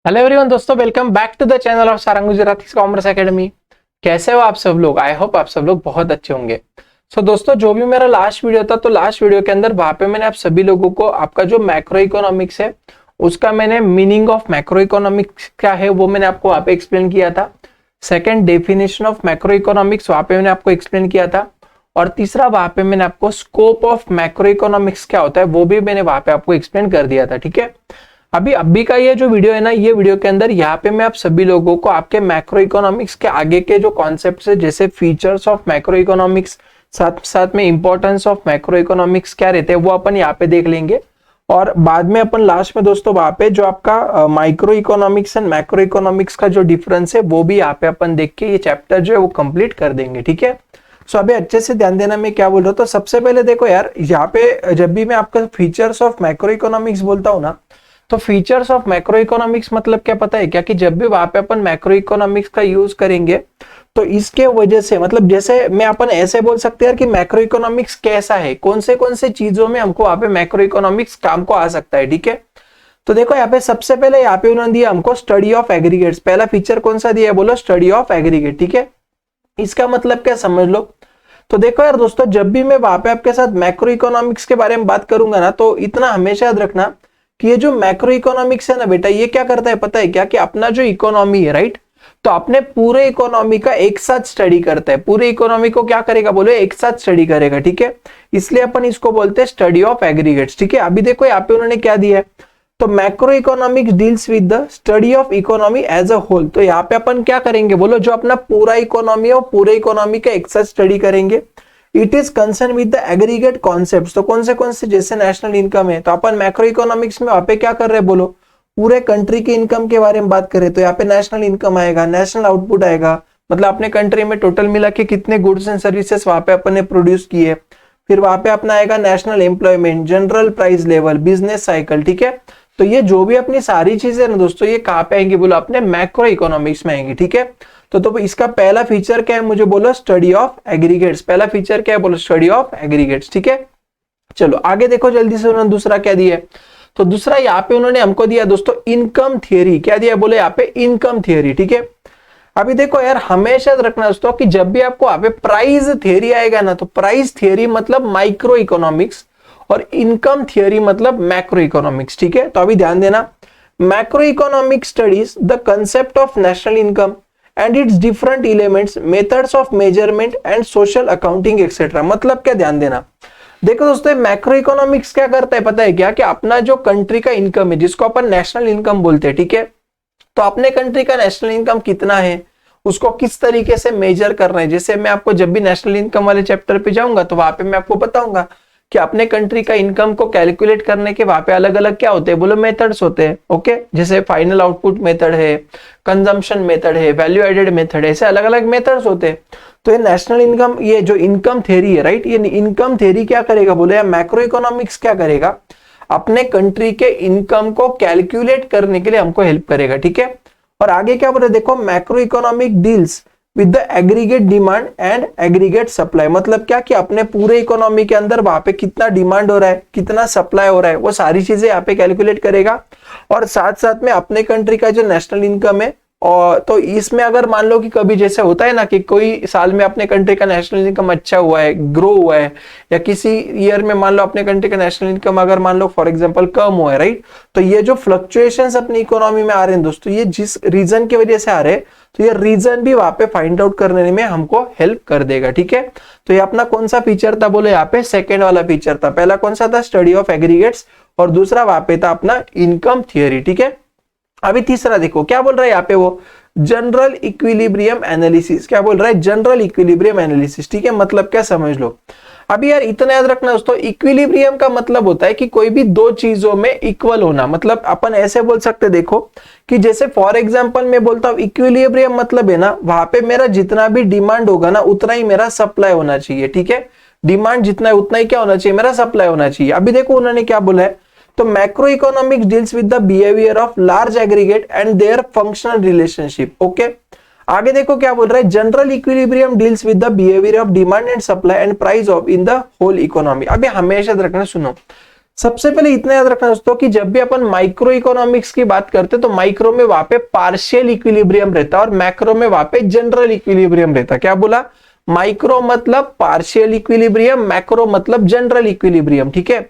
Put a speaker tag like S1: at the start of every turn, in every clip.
S1: Hello everyone दोस्तों, welcome back to the channel of Sarang Gujarati Commerce Academy. कैसे हो आप सब लोग? आई होप आप सब लोग बहुत अच्छे होंगे। दोस्तों, जो भी मेरा लास्ट वीडियो था, तो लास्ट वीडियो के अंदर वहां पे मैंने आप सभी लोगों को आपका जो मैक्रो इकोनॉमिक्स है उसका मैंने मीनिंग ऑफ मैक्रो इकोनॉमिक्स क्या है वो मैंने आपको वहां पे एक्सप्लेन किया था। Second, definition of macro economics वहां पे मैंने आपको एक्सप्लेन किया था। और तीसरा, वहां पे मैंने आपको स्कोप ऑफ मैक्रो इकोनॉमिक्स क्या होता है वो भी मैंने वहां पे आपको एक्सप्लेन कर दिया था। ठीक है, अभी का ये जो वीडियो है ना, ये वीडियो के अंदर यहाँ पे मैं आप सभी लोगों को आपके मैक्रो इकोनॉमिक्स के आगे के जो कॉन्सेप्ट्स है, जैसे फीचर्स ऑफ मैक्रो इकोनॉमिक्स, साथ साथ में इंपॉर्टेंस ऑफ मैक्रो इकोनॉमिक्स क्या रहते हैं वो अपन यहाँ पे देख लेंगे। और बाद में अपन लास्ट में दोस्तों वहां पे जो आपका micro economics and macro economics का जो डिफरेंस है वो भी यहाँ पे अपन देख के ये चैप्टर जो है वो कंप्लीट कर देंगे। ठीक है, अभी अच्छे से ध्यान देना मैं क्या बोल रहा हूँ। तो सबसे पहले देखो यार, यहाँ पे जब भी मैं आपका फीचर्स ऑफ मैक्रो इकोनॉमिक्स बोलता हूँ ना, तो फीचर्स ऑफ मैक्रो इकोनॉमिक्स मतलब क्या पता है क्या, कि जब भी वहां पे अपन मैक्रो इकोनॉमिक्स का यूज करेंगे तो इसके वजह से, मतलब जैसे मैं अपन ऐसे बोल सकते हैं कि मैक्रो इकोनॉमिक्स कैसा है, कौन से चीजों में हमको वहां पे मैक्रो इकोनॉमिक्स काम को आ सकता है। ठीक है, तो देखो यहाँ पे सबसे पहले यहाँ पे उन्होंने दिया हमको स्टडी ऑफ एग्रीगेट्स। पहला फीचर कौन सा दिया है? बोलो स्टडी ऑफ एग्रीगेट। ठीक है, इसका मतलब क्या समझ लो। तो देखो यार दोस्तों, जब भी मैं वहां पे आपके साथ मैक्रो इकोनॉमिक्स के बारे में बात करूंगा ना, तो इतना हमेशा याद रखना कि ये जो मैक्रो इकोनॉमिक्स है ना बेटा, ये क्या करता है पता है क्या, कि अपना जो इकोनॉमी है, राइट, तो अपने पूरे इकोनॉमी का एक साथ स्टडी करता है। पूरे इकोनॉमी को क्या करेगा बोलो, एक साथ स्टडी करेगा। ठीक है, इसलिए अपन इसको बोलते हैं स्टडी ऑफ एग्रीगेट्स। ठीक है, अभी देखो यहाँ पे उन्होंने क्या दिया है, तो macro economics deals with the study of economy as a whole. तो यहाँ पे अपन क्या करेंगे बोलो, जो अपना पूरा इकोनॉमी है वो पूरे इकोनॉमी का एक साथ स्टडी करेंगे। It is concern with the aggregate concepts. तो कौन से जैसे नेशनल इनकम है, तो अपन मैक्रो इकोनॉमिक्स में वहां पे क्या कर रहे हैं बोलो, पूरे कंट्री की इनकम के बारे में बात करें तो यहाँ पे नेशनल इनकम आएगा, नेशनल आउटपुट आएगा, मतलब अपने कंट्री में टोटल मिला के कितने गुड्स एंड सर्विसेज वहां पे अपन ने प्रोड्यूस किए। फिर वहां पे अपना आएगा national employment, general price level, business cycle. ठीक है, तो ये जो भी अपनी सारी चीजें ना दोस्तों, ये कहाँ पे आएंगी बोलो, अपने मैक्रो इकोनॉमिक्स में आएंगी। ठीक है, तो इसका पहला फीचर क्या है मुझे बोलो, स्टडी ऑफ एग्रीगेट्स। पहला फीचर क्या है बोलो, स्टडी ऑफ एग्रीगेट्स। ठीक है, चलो आगे देखो जल्दी से, उन्होंने दूसरा क्या दिया है। तो दूसरा यहाँ पे उन्होंने हमको दिया दोस्तों इनकम थियरी। क्या दिया बोले यहाँ पे, इनकम थियरी। ठीक है, अभी देखो यार, हमेशा रखना दोस्तों कि जब भी आपको यहाँ पे प्राइस थियरी आएगा ना, तो प्राइस थियरी मतलब माइक्रो इकोनॉमिक्स और इनकम थियरी मतलब मैक्रो इकोनॉमिक्स। ठीक है, तो अभी ध्यान देना, macro economic studies the concept of national income and it's different elements, methods of measurement and social accounting etcetera. मतलब क्या, ध्यान देना, देखो दोस्तों मैक्रो इकोनॉमिक्स क्या करता है पता है क्या, कि अपना जो कंट्री का इनकम है जिसको अपन नेशनल इनकम बोलते हैं, ठीक है, तो अपने कंट्री का नेशनल इनकम कितना है, उसको किस तरीके से मेजर करना है। जैसे मैं आपको जब भी नेशनल इनकम वाले चैप्टर पे जाऊंगा तो वहां पे मैं आपको बताऊंगा कि अपने कंट्री का इनकम को कैलकुलेट करने के वहां पे अलग अलग क्या होते हैं बोलो, मेथड्स होते हैं। ओके, जैसे फाइनल आउटपुट मेथड है, कंजम्पशन मेथड है, वैल्यू एडेड मेथड है, ऐसे अलग अलग मेथड्स होते हैं। तो ये नेशनल इनकम, ये जो इनकम थ्योरी है, राइट, ये इनकम थ्योरी क्या करेगा बोले, या मैक्रो इकोनॉमिक्स क्या करेगा, अपने कंट्री के इनकम को कैलकुलेट करने के लिए हमको हेल्प करेगा। ठीक है, और आगे क्या बोल रहे देखो, macro economic deals with the aggregate demand and aggregate supply. मतलब क्या, कि अपने पूरे इकोनॉमी के अंदर वहां पे कितना डिमांड हो रहा है, कितना सप्लाई हो रहा है, वो सारी चीजें यहाँ पे कैलकुलेट करेगा। और साथ साथ में अपने कंट्री का जो नेशनल इनकम है, और तो इसमें अगर मान लो कि कभी जैसे होता है ना कि कोई साल में अपने कंट्री का नेशनल इनकम अच्छा हुआ है, ग्रो हुआ है, या किसी ईयर में मान लो अपने कंट्री का नेशनल इनकम अगर मान लो फॉर एग्जांपल कम हुआ है, राइट, तो ये जो फ्लक्चुएशंस अपनी इकोनॉमी में आ रहे हैं दोस्तों, ये जिस रीजन की वजह से आ रहे हैं, तो ये रीजन भी वहां पे फाइंड आउट करने में हमको हेल्प कर देगा। ठीक है, तो ये अपना कौन सा फीचर था बोले, यहाँ पे सेकेंड वाला फीचर था। पहला कौन सा था, स्टडी ऑफ एग्रीगेट्स, और दूसरा वहां पे था अपना इनकम थियरी। ठीक है, अभी तीसरा देखो क्या बोल रहा है यहाँ पे, वो जनरल इक्विलिब्रियम एनालिसिस। क्या बोल रहा है, जनरल इक्विलिब्रियम एनालिसिस। ठीक है, मतलब क्या समझ लो। अभी यार इतना याद रखना दोस्तों, इक्विलिब्रियम का मतलब होता है कि कोई भी दो चीजों में इक्वल होना। मतलब अपन ऐसे बोल सकते देखो कि जैसे फॉर एग्जांपल मैं बोलता हूं इक्विलिब्रियम मतलब है ना, वहां पे मेरा जितना भी डिमांड होगा ना उतना ही मेरा सप्लाई होना चाहिए। ठीक है, डिमांड जितना है उतना ही क्या होना चाहिए, मेरा सप्लाई होना चाहिए। अभी देखो उन्होंने क्या बोला है, तो macro economics deals with the behaviour of large aggregate and their functional relationship. Okay, आगे देखो क्या बोल रहा है, general equilibrium deals with the behaviour of demand and supply and price of in the whole economy. अभी हमेशा रखना, सुनो, सबसे पहले इतना याद रखना दोस्तों कि जब भी अपन माइक्रो इकोनॉमिक्स की बात करते हैं तो माइक्रो में वहां पे पार्शियल इक्विलिब्रियम रहता है और मैक्रो में वहां पे जनरल इक्विलिब्रियम रहता है। क्या बोला? माइक्रो मतलब पार्शियल इक्विलिब्रियम, मैक्रो मतलब जनरल इक्विलिब्रियम। ठीक है,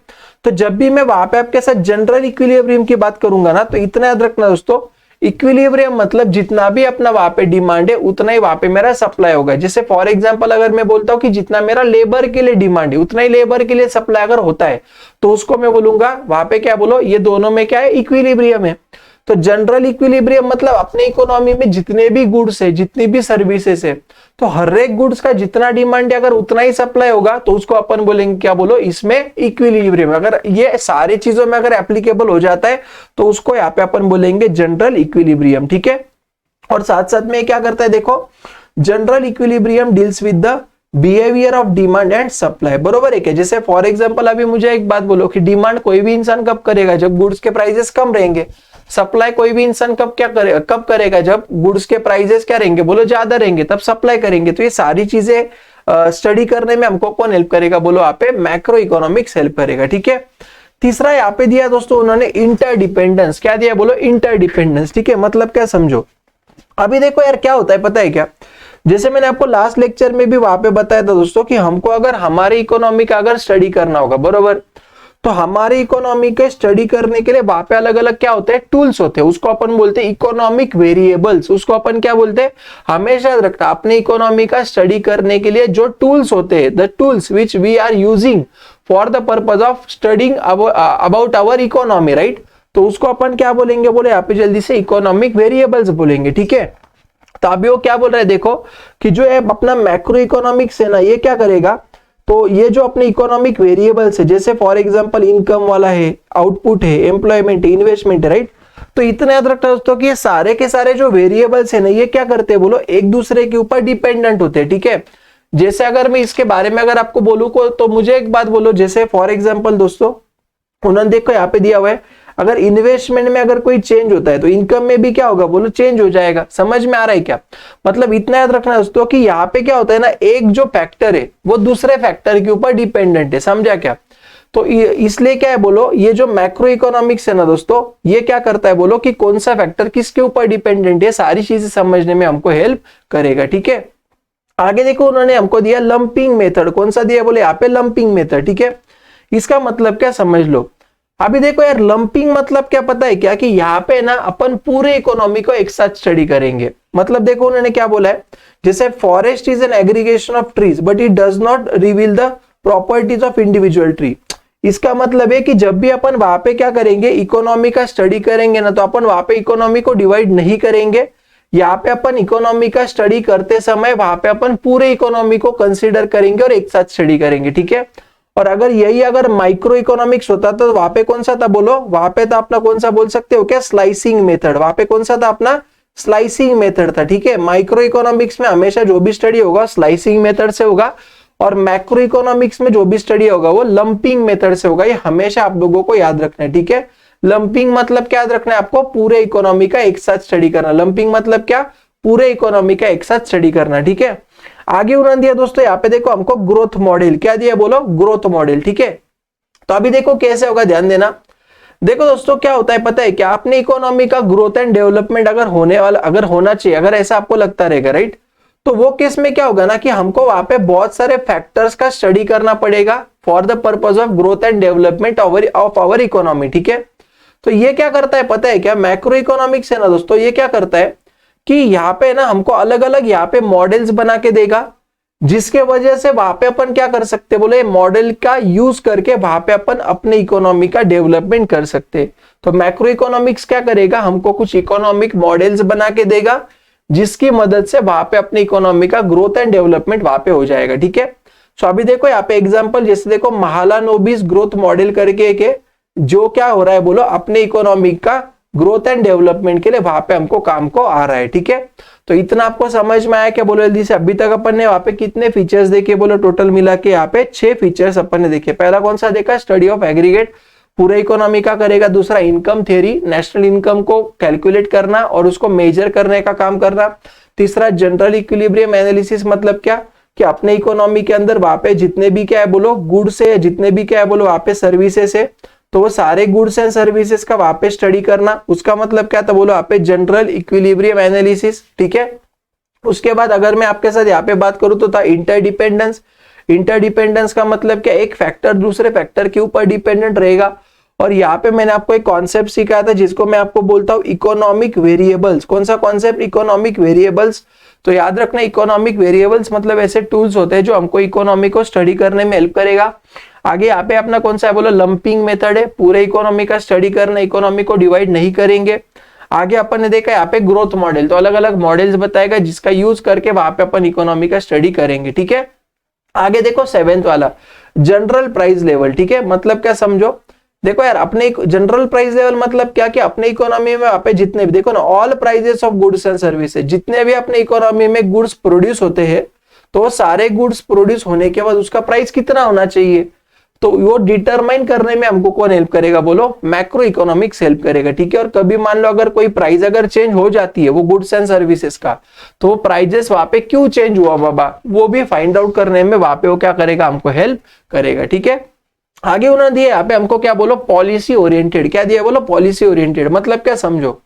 S1: तो जब भी मैं वहां पे आपके साथ जनरल इक्विलिब्रियम की बात करूंगा ना, तो इतना याद रखना दोस्तों, इक्विलिब्रियम मतलब जितना भी अपना वहां पे डिमांड है उतना ही वहां पे मेरा सप्लाई होगा। जैसे फॉर एग्जांपल अगर मैं बोलता हूं कि जितना मेरा लेबर के लिए डिमांड है उतना ही लेबर के लिए सप्लाई अगर होता है, तो उसको मैं बोलूंगा वहां पे क्या बोलो, ये दोनों में क्या है? इक्विलिब्रियम है। तो जनरल इक्विलिब्रियम मतलब अपने इकोनॉमी में जितने भी गुड्स है, जितनी भी सर्विसेज है, तो हर एक गुड्स का जितना डिमांड है अगर उतना ही सप्लाई होगा तो उसको अपन बोलेंगे क्या बोलो, इसमें इक्विलिब्रियम। अगर ये सारी चीजों में अगर एप्लीकेबल हो जाता है तो उसको यहाँ पे अपन बोलेंगे जनरल इक्विलिब्रियम। ठीक है, और साथ साथ में क्या करता है देखो, general equilibrium deals with the behaviour of demand and supply. बरोबर है क्या? जैसे फॉर एग्जांपल अभी मुझे एक बात बोलो कि डिमांड कोई भी इंसान कब करेगा? जब गुड्स के प्राइसेस कम रहेंगे। सप्लाई कोई भी इंसान कब करेगा? जब गुड्स के प्राइसेस क्या रहेंगे? बोलो ज्यादा रहेंगे, तब सप्लाई करेंगे। तो ये सारी चीजें स्टडी करने में हमको कौन हेल्प करेगा? बोलो यहाँ पे मैक्रो इकोनॉमिक्स हेल्प करेगा। ठीक है, तीसरा यहाँ पे दिया दोस्तों उन्होंने इंटरडिपेंडेंस। क्या दिया? बोलो इंटरडिपेंडेंस। ठीक है, मतलब क्या समझो। अभी देखो यार क्या होता है पता है क्या, जैसे मैंने आपको लास्ट लेक्चर में भी वहां पे बताया था दोस्तों कि हमको अगर हमारी इकोनॉमी का अगर स्टडी करना होगा, बरोबर, तो हमारी इकोनॉमी के स्टडी करने के लिए वहां पे अलग अलग क्या होते हैं? टूल्स होते हैं। उसको अपन बोलते हैं इकोनॉमिक वेरिएबल्स। उसको अपन क्या बोलते हैं? हमेशा याद रखना, अपनी इकोनॉमी का स्टडी करने के लिए जो टूल्स होते हैं, the tools which we are using for the purpose of studying about our economy, right, तो उसको अपन क्या बोलेंगे? बोले यहाँ पे जल्दी से इकोनॉमिक वेरिएबल्स बोलेंगे। ठीक है, तो अभी वो क्या बोल रहा है देखो कि जो है अपना मैक्रो इकोनॉमिक्स है ना, ये क्या करेगा, तो ये जो अपने इकोनॉमिक वेरिएबल्स है, जैसे फॉर एग्जांपल इनकम वाला है, आउटपुट है, एम्प्लॉयमेंट है, इन्वेस्टमेंट है, राइट, तो इतना याद रखना दोस्तों कि ये सारे के सारे जो वेरिएबल्स है ना, ये क्या करते हैं बोलो, एक दूसरे के ऊपर डिपेंडेंट होते हैं। ठीक है, जैसे अगर मैं इसके बारे में अगर आपको बोलूं को, तो मुझे एक बात बोलो, जैसे फॉर एग्जांपल दोस्तों उन्होंने देखो यहाँ पे दिया हुआ है, अगर इन्वेस्टमेंट में अगर कोई चेंज होता है तो इनकम में भी क्या होगा बोलो, चेंज हो जाएगा। समझ में आ रहा है क्या? मतलब इतना याद रखना दोस्तों कि यहाँ पे क्या होता है ना, एक जो फैक्टर है वो दूसरे फैक्टर के ऊपर डिपेंडेंट है। समझा क्या? तो इसलिए क्या है बोलो, ये जो मैक्रो इकोनॉमिक्स है ना दोस्तों, ये क्या करता है बोलो कि कौन सा फैक्टर किसके ऊपर डिपेंडेंट है, सारी चीजें समझने में हमको हेल्प करेगा। ठीक है, आगे देखो उन्होंने हमको दिया लंपिंग मेथड। कौन सा दिया बोले? यहाँ पे लंपिंग मेथड। ठीक है, इसका मतलब क्या समझ लो। अभी देखो यार लंपिंग मतलब क्या पता है क्या, कि यहाँ पे ना अपन पूरे इकोनॉमी को एक साथ स्टडी करेंगे। मतलब देखो उन्होंने क्या बोला है, जैसे forest is an aggregation of trees but it does not reveal the properties of individual tree. इसका मतलब है कि जब भी अपन वहां पे क्या करेंगे, इकोनॉमी का स्टडी करेंगे ना, तो अपन वहां पे इकोनॉमी को डिवाइड नहीं करेंगे। यहाँ पे अपन इकोनॉमी का स्टडी करते समय वहां पे अपन पूरे इकोनॉमी को कंसिडर करेंगे और एक साथ स्टडी करेंगे। ठीक है, और अगर यही अगर माइक्रो इकोनॉमिक्स होता तो वहां पे कौन सा था बोलो, वहां पे था अपना कौन सा बोल सकते हो क्या, स्लाइसिंग मेथड। वहां पे कौन सा था अपना, स्लाइसिंग मेथड था। ठीक है, माइक्रो इकोनॉमिक्स में हमेशा जो भी स्टडी होगा स्लाइसिंग मेथड से होगा, और मैक्रो इकोनॉमिक्स में जो भी स्टडी होगा वो लंपिंग मेथड से होगा। ये हमेशा आप लोगों को याद रखना है। ठीक है, लंपिंग मतलब क्या याद रखना है आपको, पूरे इकोनॉमी का एक साथ स्टडी करना। लंपिंग मतलब क्या, पूरे इकोनॉमी का एक साथ स्टडी करना। ठीक है, आगे उन्होंने दिया दोस्तों यहाँ पे देखो हमको ग्रोथ मॉडल। क्या दिया बोलो, ग्रोथ मॉडल। ठीक है, तो अभी देखो कैसे होगा, ध्यान देना। देखो दोस्तों क्या होता है पता है क्या, अपनी इकोनॉमी का ग्रोथ एंड डेवलपमेंट अगर होने वाला, अगर होना चाहिए, अगर ऐसा आपको लगता रहेगा, राइट, तो वो केस में क्या होगा ना कि हमको वहां पे बहुत सारे फैक्टर्स का स्टडी करना पड़ेगा for the purpose of growth and development of our economy. ठीक है, तो ये क्या करता है पता है क्या, मैक्रो इकोनॉमिक्स है ना दोस्तों, ये क्या करता है कि यहाँ पे ना हमको अलग अलग यहाँ पे मॉडल्स बना के देगा, जिसके वजह से वहां पे अपन क्या कर सकते बोले, मॉडल का यूज करके वहां पे अपन अपने इकोनॉमी का डेवलपमेंट कर सकते। तो मैक्रो इकोनॉमिक्स क्या करेगा, हमको कुछ इकोनॉमिक मॉडल्स बना के देगा, जिसकी मदद से वहां पे अपनी इकोनॉमी का ग्रोथ एंड डेवलपमेंट वहां पे हो जाएगा। ठीक है, सो अभी देखो यहाँ पे एग्जांपल, जैसे देखो महालानोबिस ग्रोथ मॉडल करके एक है, जो क्या हो रहा है बोलो, अपने इकोनॉमी का ग्रोथ एंड डेवलपमेंट के लिए वहां पे हमको काम को आ रहा है। ठीक है, तो इतना आपको समझ में आया क्या बोलो जल्दी से। अभी तक अपन ने वहां पे कितने फीचर्स देखे बोलो, टोटल मिला के यहाँ पे 6 फीचर्स अपन ने देखे। पहला कौन सा देखा, स्टडी ऑफ एग्रीगेट, पूरे इकोनॉमी का करेगा। दूसरा इनकम थ्योरी, नेशनल इनकम को कैलकुलेट करना और उसको मेजर करने का काम करना। तीसरा जनरल इक्विलिब्रियम एनालिसिस, मतलब क्या कि अपने इकोनॉमी के अंदर वहां पे जितने भी क्या है बोलो गुड्स है, जितने भी क्या है बोलो वहां पे सर्विसेस है, तो वो सारे गुड्स एंड सर्विसेज का वहां पे स्टडी करना, उसका मतलब क्या था बोलो, यहाँ पे जनरल इक्विलिब्रियम एनालिसिस, ठीक है। उसके बाद अगर मैं आपके साथ यहाँ पे बात करूं तो था इंटरडिपेंडेंस। इंटरडिपेंडेंस का मतलब क्या, एक फैक्टर दूसरे फैक्टर के ऊपर डिपेंडेंट रहेगा। और यहाँ पे मैंने आपको एक कॉन्सेप्ट सिखाया था जिसको मैं आपको बोलता हूँ इकोनॉमिक वेरिएबल्स। कौन सा कॉन्सेप्ट, इकोनॉमिक वेरिएबल्स। तो याद रखना इकोनॉमिक वेरिएबल्स मतलब ऐसे टूल्स होते हैं जो हमको इकोनॉमी को स्टडी करने में हेल्प करेगा। आगे यहाँ पे अपना कौन सा है बोलो, लंपिंग मेथड है, पूरे इकोनॉमी का स्टडी करना, इकोनॉमी को डिवाइड नहीं करेंगे। आगे अपन ने देखा यहाँ पे ग्रोथ मॉडल, तो अलग अलग मॉडल्स बताएगा जिसका यूज करके वहां पे अपन इकोनॉमी का स्टडी करेंगे, ठीक है। आगे देखो 7th वाला जनरल प्राइस लेवल, ठीक है। मतलब क्या समझो, देखो यार अपने जनरल प्राइस लेवल मतलब क्या, कि अपने इकोनॉमी में आप जितने भी देखो ना, all prices of goods and services, जितने भी अपने इकोनॉमी में गुड्स प्रोड्यूस होते हैं तो सारे गुड्स प्रोड्यूस होने के बाद उसका प्राइस कितना होना चाहिए, तो वो डिटरमाइन करने में हमको कौन हेल्प करेगा बोलो, मैक्रो इकोनॉमिक्स हेल्प करेगा, ठीक है। और कभी मान लो अगर कोई प्राइस अगर चेंज हो जाती है वो गुड्स एंड सर्विसेज का, तो वो प्राइजेस वहां पे क्यों चेंज हुआ बाबा, वो भी फाइंड आउट करने में वहां पे वो क्या करेगा, हमको हेल्प करेगा, ठीक है। आगे उन्होंने दिया यहाँ पे हमको क्या बोलो, पॉलिसी ओरिएंटेड। क्या दिया बोलो, पॉलिसी ओरिएंटेड। मतलब क्या समझो,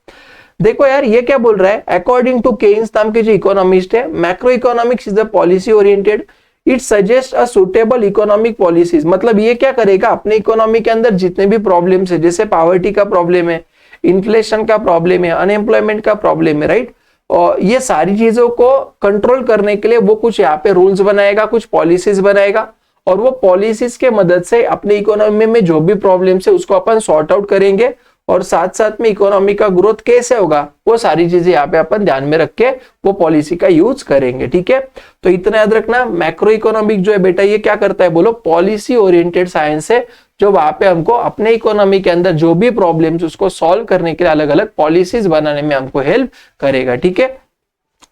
S1: देखो यार ये क्या बोल रहा है, अकॉर्डिंग टू केन्स नाम के जो इकोनॉमिस्ट है, macro economics is the policy oriented, it suggest a suitable economic policies. मतलब ये क्या करेगा, अपने इकोनॉमी के अंदर जितने भी प्रॉब्लम्स है, जैसे पॉवर्टी का प्रॉब्लम है, इन्फ्लेशन का प्रॉब्लम है, अनएम्प्लॉयमेंट का प्रॉब्लम है, राइट, और ये सारी चीजों को कंट्रोल करने के लिए वो कुछ यहाँ पे रूल्स बनाएगा, कुछ पॉलिसीज बनाएगा, और वो पॉलिसीज के मदद से अपने इकोनॉमी में जो भी प्रॉब्लम्स है उसको अपन सॉर्ट आउट करेंगे, और साथ साथ में इकोनॉमी का ग्रोथ कैसे होगा वो सारी चीजें यहाँ पे अपन ध्यान में रख के वो पॉलिसी का यूज करेंगे, ठीक है। तो इतना याद रखना, मैक्रो इकोनॉमिक जो है बेटा ये क्या करता है बोलो, पॉलिसी ओरिएंटेड साइंस है, जो वहां पे हमको अपने इकोनॉमी के अंदर जो भी प्रॉब्लम्स उसको सॉल्व करने के लिए अलग अलग पॉलिसीज बनाने में हमको हेल्प करेगा, ठीक है।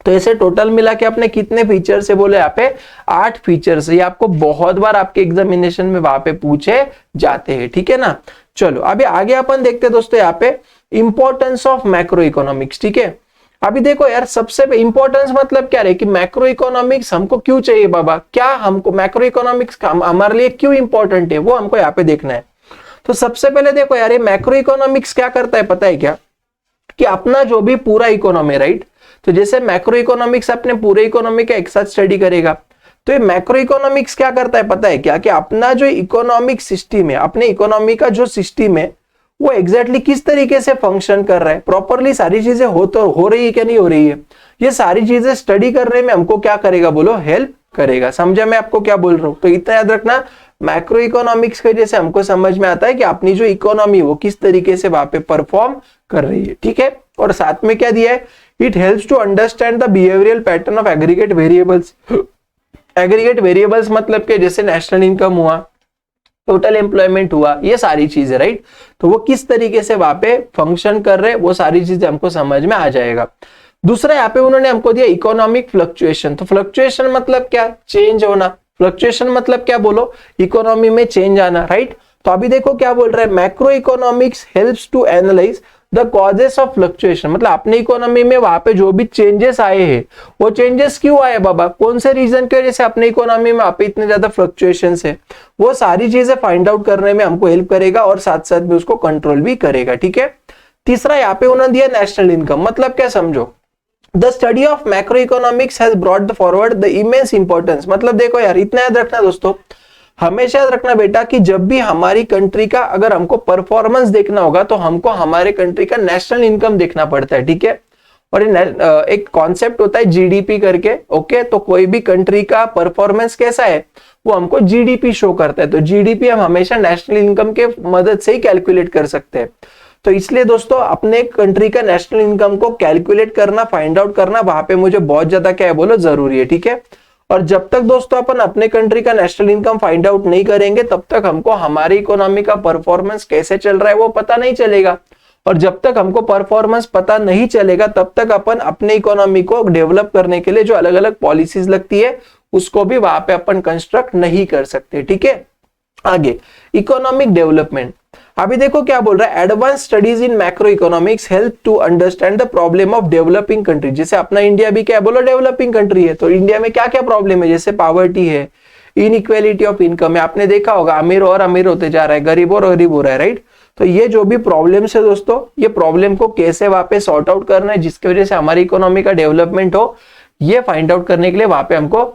S1: तो ऐसे टोटल मिला के आपने कितने फीचर्स है बोले, यहाँ पे 8 फीचर्स। ये आपको बहुत बार आपके एग्जामिनेशन में वहां पे पूछे जाते हैं, ठीक है ना। चलो अभी आगे अपन देखते हैं दोस्तों यहाँ पे इंपॉर्टेंस ऑफ मैक्रो इकोनॉमिक्स, ठीक है। अभी देखो यार सबसे इंपॉर्टेंस मतलब क्या है कि मैक्रो इकोनॉमिक्स हमको क्यों चाहिए बाबा, क्या हमको मैक्रो इकोनॉमिक्स हमारे लिए क्यों इंपॉर्टेंट है, वो हमको यहाँ पे देखना है। तो सबसे पहले देखो यार ये मैक्रो इकोनॉमिक्स क्या करता है पता है क्या, कि अपना जो भी पूरा इकोनॉमी, राइट, तो जैसे मैक्रो इकोनॉमिक्स अपने पूरे इकोनॉमी का एक साथ स्टडी करेगा, तो ये मैक्रो इकोनॉमिक्स क्या करता है पता है क्या, कि अपना जो इकोनॉमिक सिस्टम है, अपने इकोनॉमी का जो सिस्टम है वो एग्जैक्टली किस तरीके से फंक्शन कर रहा है, प्रॉपरली सारी चीजें हो रही है क्या नहीं हो रही है, ये सारी चीजें स्टडी करने में हमको क्या करेगा बोलो, हेल्प करेगा। समझा मैं आपको क्या बोल रहा हूँ। तो इतना याद रखना, मैक्रो इकोनॉमिक्स के जैसे हमको समझ में आता है कि अपनी जो इकोनॉमी वो किस तरीके से वहां पे परफॉर्म कर रही है, ठीक है। और साथ में क्या दिया है, it helps to understand the behavioural pattern of aggregate variables. Aggregate variables मतलब के जैसे नेशनल इनकम हुआ, टोटल एम्प्लॉयमेंट हुआ, ये सारी चीजें, राइट, तो वो किस तरीके से वहां पे फंक्शन कर रहे हैं वो सारी चीजें हमको समझ में आ जाएगा। दूसरा यहाँ पे उन्होंने हमको दिया इकोनॉमिक फ्लक्चुएशन। तो फ्लक्चुएशन मतलब क्या, चेंज होना। फ्लक्चुएशन मतलब क्या बोलो, इकोनॉमी में चेंज आना, राइट। तो अभी देखो क्या बोल रहा है, macro economics helps to analyse the causes of fluctuation. मतलब अपनी इकोनॉमी में वहां पे जो भी चेंजेस आए हैं वो चेंजेस क्यों आए बाबा, कौन से रीजन की वजह से अपनी इकोनॉमी में वहां पे इतने ज्यादा फ्लक्चुएशंस है, वो सारी चीजें फाइंड आउट करने में हमको हेल्प करेगा और साथ साथ में उसको कंट्रोल भी करेगा, ठीक है। तीसरा यहाँ पे उन्होंने दिया नेशनल इनकम। मतलब क्या समझो, the study of macro economics has brought forward the immense importance. मतलब देखो यार इतना याद रखना दोस्तों, हमेशा याद रखना बेटा कि जब भी हमारी कंट्री का अगर हमको परफॉर्मेंस देखना होगा तो हमको हमारे कंट्री का नेशनल इनकम देखना पड़ता है, ठीक है। और एक कॉन्सेप्ट होता है जीडीपी करके, ओके। तो कोई भी कंट्री का परफॉर्मेंस कैसा है वो हमको जीडीपी शो करता है। तो जीडीपी हम हमेशा नेशनल इनकम के मदद से ही कैलकुलेट कर सकते हैं। तो इसलिए दोस्तों अपने कंट्री का नेशनल इनकम को कैलकुलेट करना, फाइंड आउट करना वहां पे मुझे बहुत ज्यादा क्या है बोलो जरूरी है, ठीक है। और जब तक दोस्तों अपन अपने कंट्री का नेशनल इनकम फाइंड आउट नहीं करेंगे तब तक हमको हमारी इकोनॉमी का परफॉर्मेंस कैसे चल रहा है वो पता नहीं चलेगा। और जब तक हमको परफॉर्मेंस पता नहीं चलेगा तब तक अपन अपने इकोनॉमी को डेवलप करने के लिए जो अलग अलग पॉलिसीज लगती है उसको भी वहां पे अपन कंस्ट्रक्ट नहीं कर सकते, ठीक है। आगे इकोनॉमिक डेवलपमेंट। अभी देखो क्या बोल रहा है, advance studies in macro economics help to understand the problem of developing country. जैसे अपना इंडिया भी क्या बोलो डेवलपिंग कंट्री है, तो इंडिया में क्या क्या प्रॉब्लम है, जैसे पॉवर्टी है, इनइक्वालिटी ऑफ इनकम है, आपने देखा होगा अमीर और अमीर होते जा रहा है, गरीब और गरीब हो रहा है, राइट। तो ये जो भी प्रॉब्लम्स है दोस्तों, ये प्रॉब्लम को कैसे वहां पे सॉर्ट आउट करना है जिसकी वजह से हमारी इकोनॉमी का डेवलपमेंट हो, ये फाइंड आउट करने के लिए वहां पे हमको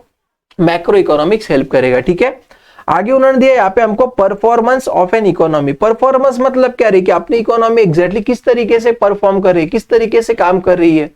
S1: मैक्रो इकोनॉमिक्स हेल्प करेगा, ठीक है। आगे उन्होंने दिया यहाँ पे हमको performance of an economy. Performance मतलब क्या रही कि अपनी इकोनॉमी एग्जैक्टली किस तरीके से परफॉर्म कर रही है, किस तरीके से काम कर रही है।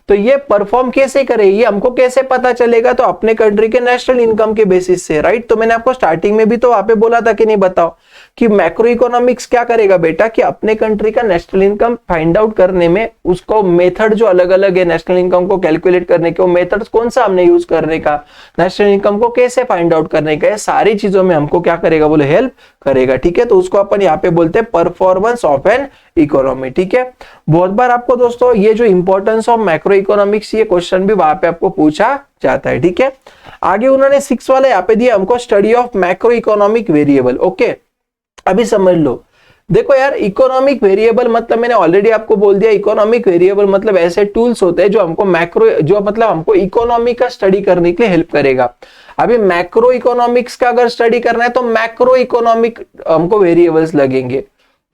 S1: तो ये परफॉर्म कैसे करे, ये हमको कैसे पता चलेगा, तो अपने कंट्री के नेशनल इनकम के बेसिस से, राइट। तो मैंने आपको स्टार्टिंग में भी तो वहां पे बोला था कि नहीं, बताओ कि मैक्रो इकोनॉमिक्स क्या करेगा बेटा, कि अपने कंट्री का नेशनल इनकम फाइंड आउट करने में उसको मेथड जो अलग अलग है नेशनल इनकम को कैलकुलेट करने के, वो मेथड्स कौन सा हमने यूज करने का, नेशनल इनकम को कैसे फाइंड आउट करने का, सारी चीजों में हमको क्या करेगा, बोले हेल्प करेगा, ठीक है। तो उसको अपन यहाँ पे बोलते हैं परफॉर्मेंस ऑफ एन इकोनॉमी, ठीक है। बहुत बार आपको दोस्तों ये जो इंपॉर्टेंस ऑफ मैक्रो इकोनॉमिक्स, ये क्वेश्चन भी वहां पे आपको पूछा जाता है, ठीक है। आगे उन्होंने 6 वाला यहाँ पे दिया हमको study of macro economic variable. Okay, अभी समझ लो, देखो यार इकोनॉमिक वेरिएबल मतलब मैंने ऑलरेडी आपको बोल दिया, इकोनॉमिक वेरिएबल मतलब ऐसे टूल्स होते हैं जो हमको मैक्रो, जो मतलब हमको इकोनॉमी का स्टडी करने के लिए हेल्प करेगा। अभी मैक्रो इकोनॉमिक्स का अगर स्टडी करना है तो मैक्रो इकोनॉमिक हमको वेरिएबल्स लगेंगे,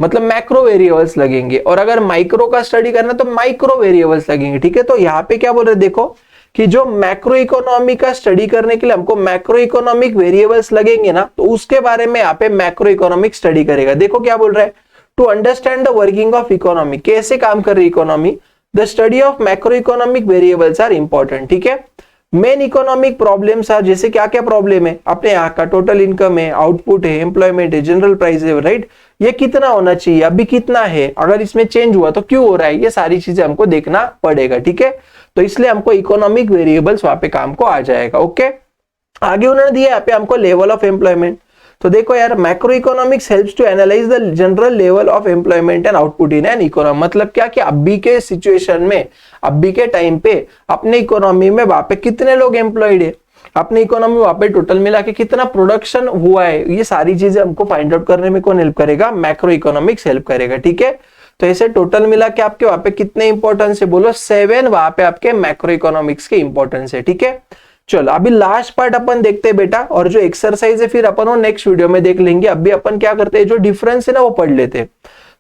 S1: मतलब मैक्रो वेरिएबल्स लगेंगे, और अगर माइक्रो का स्टडी करना है तो माइक्रो वेरिएबल्स लगेंगे, ठीक है। तो यहाँ पे क्या बोल रहे, देखो कि जो मैक्रो इकोनॉमी का स्टडी करने के लिए हमको मैक्रो इकोनॉमिक वेरिएबल्स लगेंगे ना, तो उसके बारे में यहाँ पे मैक्रो इकोनॉमिक स्टडी करेगा। देखो क्या बोल रहा है, to understand the working of economy, कैसे काम कर रही economy, the study of macro economic variables are important, ठीक है। मेन इकोनॉमिक प्रॉब्लम्स आर, जैसे क्या क्या प्रॉब्लम है, अपने यहाँ का टोटल इनकम है, आउटपुट है, एम्प्लॉयमेंट है, जनरल प्राइस है, राइट। ये कितना होना चाहिए, अभी कितना है, अगर इसमें चेंज हुआ तो क्यों हो रहा है, ये सारी चीजें हमको देखना पड़ेगा, ठीक है। तो इसलिए हमको इकोनॉमिक वेरिएबल्स वहां पे काम को आ जाएगा। ओके, आगे उन्होंने दिया यहाँ पे हमको लेवल ऑफ एम्प्लॉयमेंट। तो देखो यार, macro economics helps to analyse the general level of employment and output in an economy. मतलब क्या कि अभी के सिचुएशन में, अभी के टाइम पे अपने इकोनॉमी में वहां पे कितने लोग एम्प्लॉयड है, अपनी इकोनॉमी वहां पे टोटल मिला के कितना प्रोडक्शन हुआ है, ये सारी चीजें हमको फाइंड आउट करने में कौन हेल्प करेगा, मैक्रो इकोनॉमिक्स हेल्प करेगा, ठीक है। तो ऐसे टोटल मिला के आपके वहां पे कितने इंपॉर्टेंस है, बोलो 7 वहां पे आपके मैक्रो इकोनॉमिक्स के इंपॉर्टेंस है, ठीक है। चलो अभी लास्ट पार्ट अपन देखते हैं बेटा, और जो एक्सरसाइज है फिर अपन वो नेक्स्ट वीडियो में देख लेंगे। अभी अपन क्या करते हैं, जो डिफरेंस है ना वो पढ़ लेते हैं।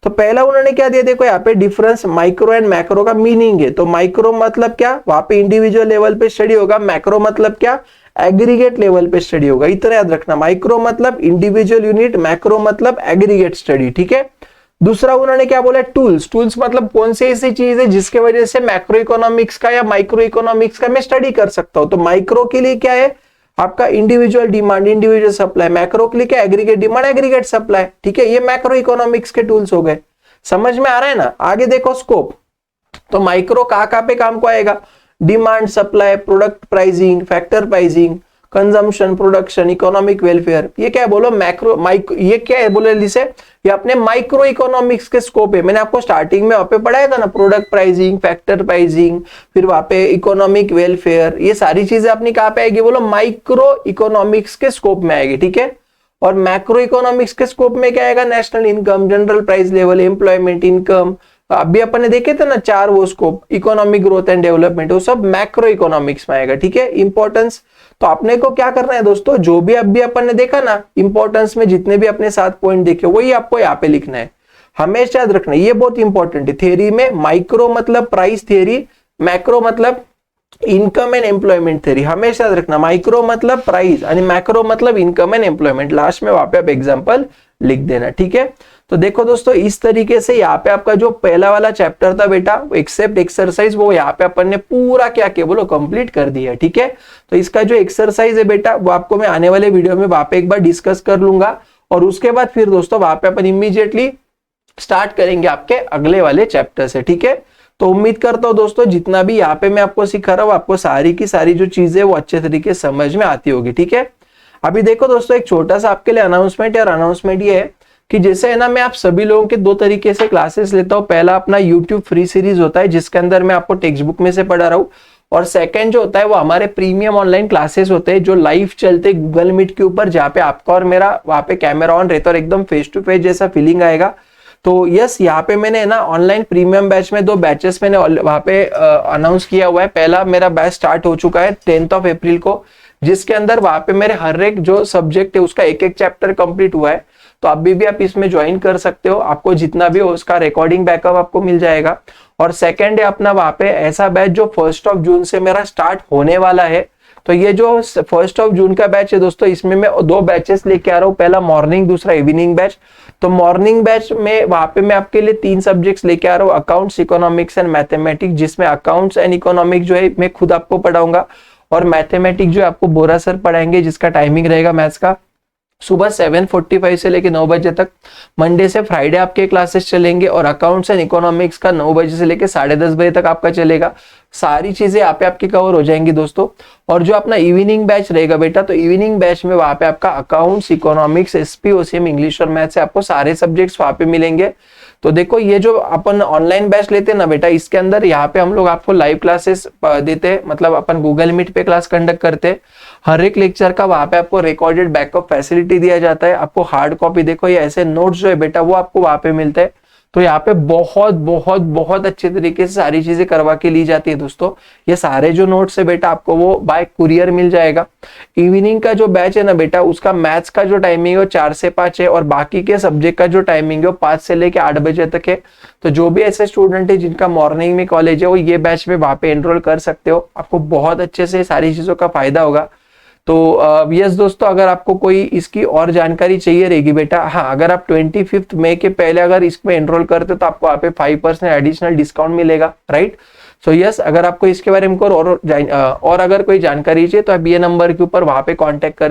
S1: तो पहला उन्होंने क्या दिया, देखो यहाँ पे डिफरेंस माइक्रो एंड मैक्रो का मीनिंग है। तो माइक्रो मतलब क्या, वहां पे इंडिविजुअल लेवल पे स्टडी होगा, मैक्रो मतलब क्या, एग्रीगेट लेवल पे स्टडी होगा। इतना याद रखना, माइक्रो मतलब इंडिविजुअल यूनिट, मैक्रो मतलब एग्रीगेट स्टडी, ठीक है। दूसरा उन्होंने क्या बोला, टूल्स। टूल्स मतलब कौन सी ऐसी चीज है जिसके वजह से मैक्रो इकोनॉमिक्स का या माइक्रो इकोनॉमिक्स का मैं स्टडी कर सकता हूं। तो माइक्रो के लिए क्या है आपका individual demand, individual supply. Macro के लिए क्या, एग्रीगेट डिमांड, एग्रीगेट सप्लाई, ठीक है। ये मैक्रो इकोनॉमिक्स के टूल्स हो गए, समझ में आ रहा है ना। आगे देखो स्कोप। तो माइक्रो कहाँ पे काम को आएगा, demand, supply, product pricing, factor pricing, consumption, production, economic welfare. ये क्या है बोलो, मैक्रो ये क्या है बोले जिसे, ये अपने माइक्रो इकोनॉमिक्स के स्कोप है। मैंने आपको स्टार्टिंग में वहां पे पढ़ाया था ना, प्रोडक्ट प्राइसिंग, फैक्टर प्राइसिंग, फिर वहां पे इकोनॉमिक वेलफेयर, ये सारी चीजें अपनी कहाँ पे आएगी बोलो, माइक्रो इकोनॉमिक्स के स्कोप में आएगी, ठीक है। और मैक्रो इकोनॉमिक्स के स्कोप में क्या आएगा, national income, general price level, employment, income. अभी अपन ने देखे थे ना 4 वो scope, economic growth and development, वो सब मैक्रो इकोनॉमिक्स में आएगा, ठीक है। इंपॉर्टेंस, तो अपने को क्या करना है दोस्तों, जो भी अभी अपन ने देखा ना इंपॉर्टेंस में, जितने भी अपने 7 पॉइंट देखे वही आपको यहाँ पे लिखना है, हमेशा याद रखना, ये बहुत इंपॉर्टेंट है। थ्योरी में माइक्रो मतलब प्राइस थ्योरी, मैक्रो मतलब इनकम एंड एम्प्लॉयमेंट थ्योरी, हमेशा याद रखना। माइक्रो मतलब प्राइस और मैक्रो मतलब इनकम एंड एम्प्लॉयमेंट, लास्ट में वहां पे आप एग्जांपल लिख देना, ठीक है। तो देखो दोस्तों, इस तरीके से यहाँ पे आपका जो पहला वाला चैप्टर था बेटा, एक्सेप्ट एक्सरसाइज, वो यहाँ पे अपन ने पूरा क्या किया बोलो, कंप्लीट कर दिया, ठीक है। तो इसका जो एक्सरसाइज है बेटा, वो आपको मैं आने वाले वीडियो में वहां पे एक बार डिस्कस कर लूंगा, और उसके बाद फिर दोस्तों वहां पे अपन इमीडिएटली स्टार्ट करेंगे आपके अगले वाले चैप्टर से, ठीक है। तो उम्मीद करता हूँ दोस्तों, जितना भी यहाँ पे मैं आपको सिखा रहा हूँ, आपको सारी की सारी जो चीजें वो अच्छे तरीके से समझ में आती होगी, ठीक है। अभी देखो दोस्तों, एक छोटा सा आपके लिए अनाउंसमेंट है, और अनाउंसमेंट ये है कि जैसे है ना, मैं आप सभी लोगों के 2 तरीके से क्लासेस लेता हूँ। पहला अपना YouTube फ्री सीरीज होता है, जिसके अंदर मैं आपको टेक्स्ट बुक में से पढ़ा रहा हूँ, और सेकंड जो होता है वो हमारे प्रीमियम ऑनलाइन क्लासेस होते हैं, जो लाइव चलते गूगल मीट के ऊपर, जहाँ पे आपका और मेरा वहाँ पे कैमरा ऑन रहता है और एकदम फेस टू फेस जैसा फीलिंग आएगा। तो यस, यहाँ पे मैंने ना ऑनलाइन प्रीमियम बैच में 2 बैचेस मैंने वहाँ पे अनाउंस किया हुआ है। पहला मेरा बैच स्टार्ट हो चुका है 10th ऑफ अप्रैल को, जिसके अंदर वहां पे मेरे हर एक जो सब्जेक्ट है उसका एक एक चैप्टर कंप्लीट हुआ है। तो अभी भी आप इसमें ज्वाइन कर सकते हो, आपको जितना भी हो उसका रिकॉर्डिंग बैकअप आपको मिल जाएगा। और सेकंड है अपना वहां पे ऐसा बैच जो 1 जून से मेरा स्टार्ट होने वाला है। तो ये जो 1 जून का बैच है दोस्तों, इसमें मैं 2 बैचेस लेके आ रहा हूँ, पहला मॉर्निंग, दूसरा इवनिंग बैच। तो मॉर्निंग बैच में वहां पे मैं आपके लिए 3 सब्जेक्ट्स लेके आ रहा हूँ, अकाउंट्स, इकोनॉमिक्स एंड मैथमेटिक्स, जिसमें अकाउंट्स एंड इकोनॉमिक्स जो है मैं खुद आपको पढ़ाऊंगा, और मैथमेटिक्स जो आपको बोरा सर पढ़ाएंगे, जिसका टाइमिंग रहेगा मैथ्स का सुबह 7:45 से लेकर 9 बजे तक। मंडे से फ्राइडे आपके क्लासेस चलेंगे, और अकाउंट्स एंड इकोनॉमिक्स का 9 बजे से लेकर 10:30 बजे तक आपका चलेगा। सारी चीजें यहाँ पे आपकी कवर हो जाएंगी दोस्तों। और जो अपना इवनिंग बैच रहेगा बेटा, तो इवनिंग बैच में वहां पे आपका accounts, economics, SP, OCM, English और मैथ से आपको सारे सब्जेक्ट्स वहां पे मिलेंगे। तो देखो ये जो अपन ऑनलाइन बैच लेते हैं ना बेटा, इसके अंदर यहाँ पे हम लोग आपको लाइव क्लासेस देते हैं, मतलब अपन गूगल मीट पे क्लास कंडक्ट करते हैं। हर एक लेक्चर का वहां पे आपको रिकॉर्डेड बैकअप फैसिलिटी दिया जाता है। आपको हार्ड कॉपी, देखो ये ऐसे नोट्स जो है बेटा वो आपको वहां पे मिलते हैं। तो यहाँ पे बहुत बहुत बहुत अच्छे तरीके से सारी चीजें करवा के ली जाती है दोस्तों। ये सारे जो नोट्स है बेटा आपको वो बाय कुरियर मिल जाएगा। इवनिंग का जो बैच है ना बेटा, उसका मैथ्स का जो टाइमिंग है वो 4 से 5 है, और बाकी के सब्जेक्ट का जो टाइमिंग है वो 5 से लेके 8 बजे तक है। तो जो भी ऐसे स्टूडेंट है जिनका मॉर्निंग में कॉलेज है, वो ये बैच में वहां पे एनरोल कर सकते हो, आपको बहुत अच्छे से सारी चीजों का फायदा होगा। तो यस दोस्तों, अगर आपको कोई इसकी और जानकारी चाहिए रहेगी बेटा, हाँ, अगर आप 25 मई के पहले अगर इसमें एनरोल करते हो तो आपको वहाँ पे 5% एडिशनल डिस्काउंट मिलेगा, राइट। सो यस, अगर आपको इसके बारे में और अगर कोई जानकारी चाहिए तो आप ये नंबर के ऊपर वहां पे कांटेक्ट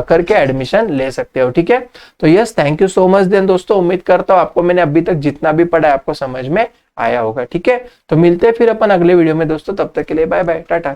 S1: करके एडमिशन ले सकते हो, ठीक है। तो yes, thank you so much then दोस्तों, उम्मीद करता हूँ आपको मैंने अभी तक जितना भी पढ़ा है आपको समझ में आया होगा, ठीक है। तो मिलते हैं फिर अपन अगले वीडियो में दोस्तों, तब तक के लिए बाय बाय, टाटा।